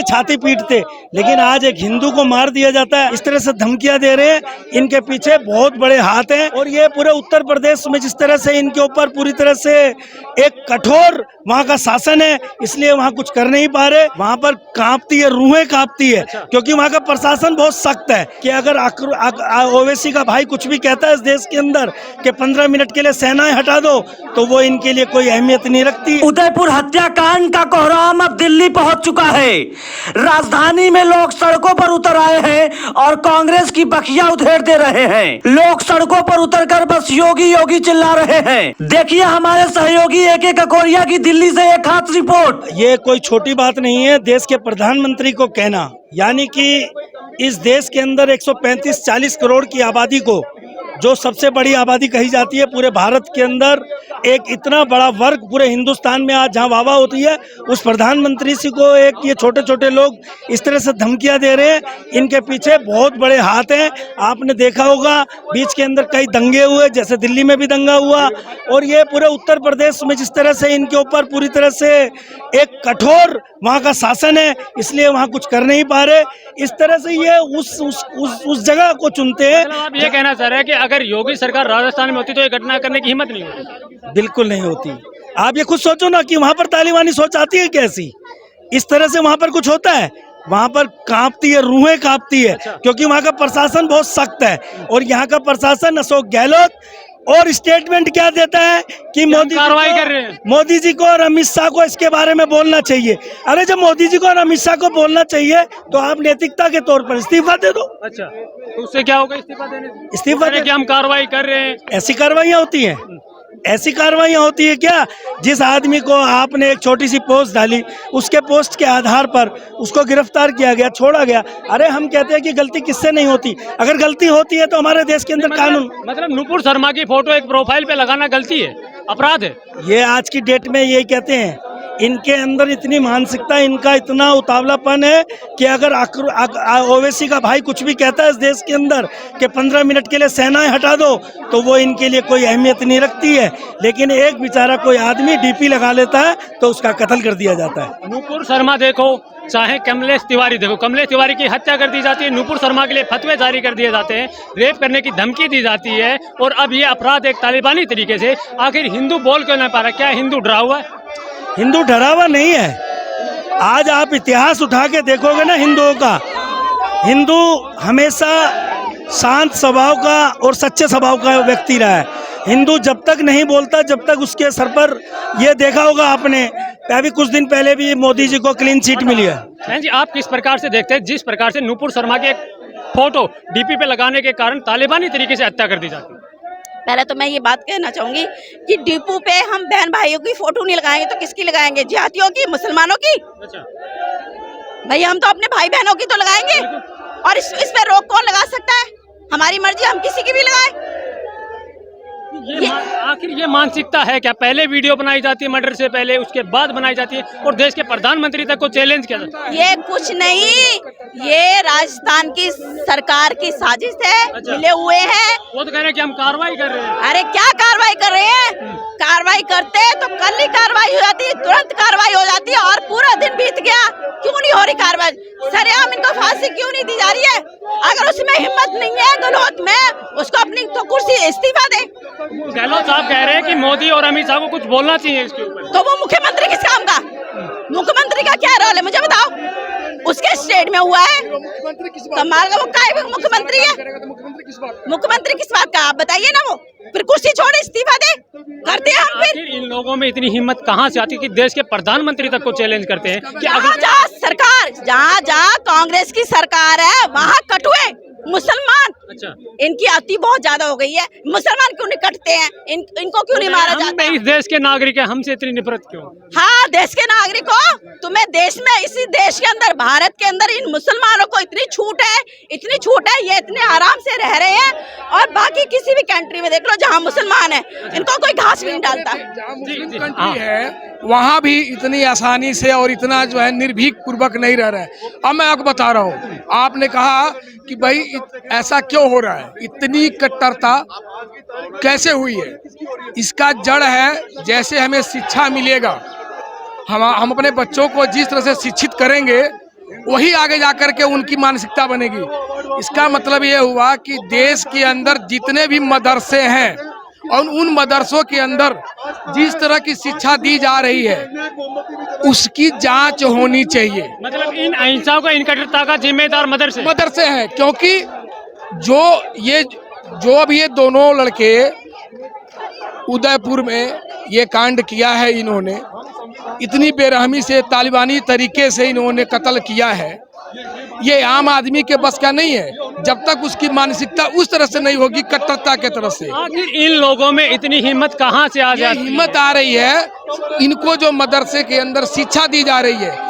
छाती पीटते, लेकिन आज एक हिंदू को मार दिया जाता है, इस तरह से धमकियां दे रहे हैं। इनके पीछे बहुत बड़े हाथ हैं और ये पूरे उत्तर प्रदेश में जिस तरह से इनके ऊपर पूरी तरह से एक कठोर वहाँ का शासन है, इसलिए वहाँ कुछ कर नहीं पा रहे। वहाँ पर कांपती है, रूहें कांपती है, क्योंकि वहाँ का प्रशासन बहुत सख्त है कि अगर ओवैसी का भाई कुछ भी कहता है इस देश के अंदर कि 15 मिनट के लिए सेनाएं हटा दो, तो वो इनके लिए कोई अहमियत नहीं रखती। उदयपुर हत्याकांड का कोहराम अब दिल्ली पहुंच चुका है। राजधानी में लोग सड़कों पर उतर आए हैं और कांग्रेस की बखिया उधेड़ दे रहे हैं। लोग सड़कों पर उतरकर बस योगी योगी चिल्ला रहे हैं। देखिए हमारे सहयोगी AK ककोरिया की दिल्ली से एक खास रिपोर्ट। ये कोई छोटी बात नहीं है देश के प्रधानमंत्री को कहना, यानी कि इस देश के अंदर 135-40 करोड़ की आबादी को, जो सबसे बड़ी आबादी कही जाती है पूरे भारत के अंदर, एक इतना बड़ा वर्ग पूरे हिंदुस्तान में आज जहां वाह होती है, उस प्रधानमंत्री जी को एक ये छोटे छोटे लोग इस तरह से धमकियां दे रहे हैं। इनके पीछे बहुत बड़े हाथ हैं। आपने देखा होगा बीच के अंदर कई दंगे हुए, जैसे दिल्ली में भी दंगा हुआ, और ये पूरे उत्तर प्रदेश में जिस तरह से इनके ऊपर पूरी तरह से एक कठोर वहाँ का शासन है, इसलिए वहाँ कुछ कर नहीं पा रहे। इस तरह से ये उस जगह को चुनते हैं। आप ये कहना चाह रहे हैं कि अगर योगी सरकार राजस्थान में होती तो ये घटना करने की हिम्मत नहीं होती? बिल्कुल नहीं होती। आप ये खुद सोचो ना कि वहाँ पर तालिबानी सोच आती है कैसी, इस तरह से वहाँ पर कुछ होता है। वहाँ पर कांपती है, रूहें कांपती है, क्योंकि वहाँ का प्रशासन बहुत सख्त है। और यहाँ का प्रशासन अशोक गहलोत और स्टेटमेंट क्या देता है कि मोदी कार्रवाई कर रहे हैं, मोदी जी को और अमित शाह को इसके बारे में बोलना चाहिए। अरे जब मोदी जी को और अमित शाह को बोलना चाहिए तो आप नैतिकता के तौर पर इस्तीफा दे दो। अच्छा, तो उससे क्या होगा इस्तीफा देने से? इस्तीफा कि हम कार्रवाई कर रहे हैं। ऐसी कार्रवाइयाँ होती हैं? ऐसी कार्रवाइयाँ होती है क्या? जिस आदमी को आपने एक छोटी सी पोस्ट डाली, उसके पोस्ट के आधार पर उसको गिरफ्तार किया गया, छोड़ा गया। अरे हम कहते हैं कि गलती किससे नहीं होती, अगर गलती होती है तो हमारे देश के अंदर कानून, मतलब नुपुर शर्मा की फोटो एक प्रोफाइल पे लगाना गलती है, अपराध है। ये आज की डेट में यही कहते हैं। इनके अंदर इतनी मानसिकता, इनका इतना उतावलापन है कि अगर ओवैसी का भाई कुछ भी कहता है इस देश के अंदर कि 15 मिनट के लिए सेनाएं हटा दो, तो वो इनके लिए कोई अहमियत नहीं रखती है। लेकिन एक बेचारा कोई आदमी DP लगा लेता है तो उसका कत्ल कर दिया जाता है। नुपुर शर्मा देखो, चाहे कमलेश तिवारी देखो, कमलेश तिवारी की हत्या कर दी जाती है, नुपुर शर्मा के लिए फतवे जारी कर दिए जाते हैं, रेप करने की धमकी दी जाती है, और अब ये अपराध एक तालिबानी तरीके से। आखिर हिंदू बोल क्यों नहीं पा रहा? क्या हिंदू डरा हुआ है? हिंदू डरा हुआ नहीं है। आज आप इतिहास उठा के देखोगे ना हिंदुओं का, हिंदू हमेशा शांत स्वभाव का और सच्चे स्वभाव का व्यक्ति रहा है। हिंदू जब तक नहीं बोलता, जब तक उसके सर पर, ये देखा होगा आपने, अभी कुछ दिन पहले भी मोदी जी को क्लीन चिट मिली है। जी, आप किस प्रकार से देखते हैं जिस प्रकार से नुपुर शर्मा के फोटो DP पे लगाने के कारण तालिबानी तरीके से हत्या कर दी जाती है? पहले तो मैं ये बात कहना चाहूंगी कि डिपो पे हम बहन भाइयों की फोटो नहीं लगाएंगे तो किसकी लगाएंगे? जिहादियों की, मुसलमानों की? अच्छा भाई, हम तो अपने भाई बहनों की तो लगाएंगे। और इस पे रोक कौन लगा सकता है? हमारी मर्जी, हम किसी की भी लगाएं। आखिर ये मानसिकता है क्या? पहले वीडियो बनाई जाती है मर्डर से पहले, उसके बाद बनाई जाती है, और देश के प्रधानमंत्री तक को चैलेंज किया जाता है। ये कुछ नहीं, ये राजस्थान की सरकार की साजिश है। अच्छा। मिले हुए हैं, वो तो कह रहे हैं कि हम कार्रवाई कर रहे हैं। अरे क्या कार्रवाई कर रहे हैं? कार्रवाई करते तो कल ही कार्रवाई हो जाती है, तुरंत कार्रवाई हो जाती है, और पूरा दिन बीत गया, क्यों नहीं हो रही कार्रवाई? सरेआम इनको फांसी क्यों नहीं दी जा रही है? अगर उसमें हिम्मत नहीं है गहलोत में, उसको अपनी तो कुर्सी इस्तीफा दे। गहलोत साहब कह रहे हैं कि मोदी और अमित शाह को कुछ बोलना चाहिए इसके ऊपर। तो वो मुख्यमंत्री किस काम का? मुख्यमंत्री का क्या रोल है मुझे बताओ? उसके स्टेट में हुआ है, कमाल का। वो काय मुख्यमंत्री है? मुख्यमंत्री किस बात का? आप बताइए ना। वो फिर कुर्सी छोड़ इस्तीफा दे, करते हैं हम। फिर इन लोगों में इतनी हिम्मत कहाँ से आती है कि देश के प्रधानमंत्री तक को चैलेंज करते हैं कि जहाँ सरकार, जहाँ कांग्रेस की सरकार है वहाँ कटुए मुसलमान। अच्छा, इनकी अति बहुत ज्यादा हो गई है। मुसलमान क्यों नहीं कटते हैं? इनको क्यों नहीं मारा जाता? इस देश के नागरिक है, हमसे इतनी नफरत क्यों? हाँ, देश के नागरिक हो, तुम्हें देश में, इसी देश के अंदर, भारत के अंदर इन मुसलमानों को इतनी छूट है, इतनी छूट है, ये इतने आराम से रह रहे हैं। और बाकी किसी भी कंट्री में देख लो जहाँ मुसलमान है, इनको कोई घास भी नहीं डालता। कंट्री है वहाँ भी इतनी आसानी से और इतना जो है निर्भीक पूर्वक नहीं रह रहे हैं। अब मैं आपको बता रहा हूँ, आपने कहा कि भाई ऐसा क्यों हो रहा है, इतनी कट्टरता कैसे हुई है? इसका जड़ है, जैसे हमें शिक्षा मिलेगा, हम अपने बच्चों को जिस तरह से शिक्षित करेंगे वही आगे जाकर के उनकी मानसिकता बनेगी। इसका मतलब ये हुआ कि देश के अंदर जितने भी मदरसे हैं और उन मदरसों के अंदर जिस तरह की शिक्षा दी जा रही है उसकी जांच होनी चाहिए। मतलब इन अहिंसाओं का, इन कट्टरता का जिम्मेदार मदरसे हैं, क्योंकि जो अभी ये दोनों लड़के उदयपुर में ये कांड किया है, इन्होंने इतनी बेरहमी से तालिबानी तरीके से इन्होंने कत्ल किया है, ये आम आदमी के बस का नहीं है जब तक उसकी मानसिकता उस तरह से नहीं होगी, कट्टरता के तरफ से। आखिर इन लोगों में इतनी हिम्मत कहाँ से आ जाती है? हिम्मत आ रही है इनको जो मदरसे के अंदर शिक्षा दी जा रही है।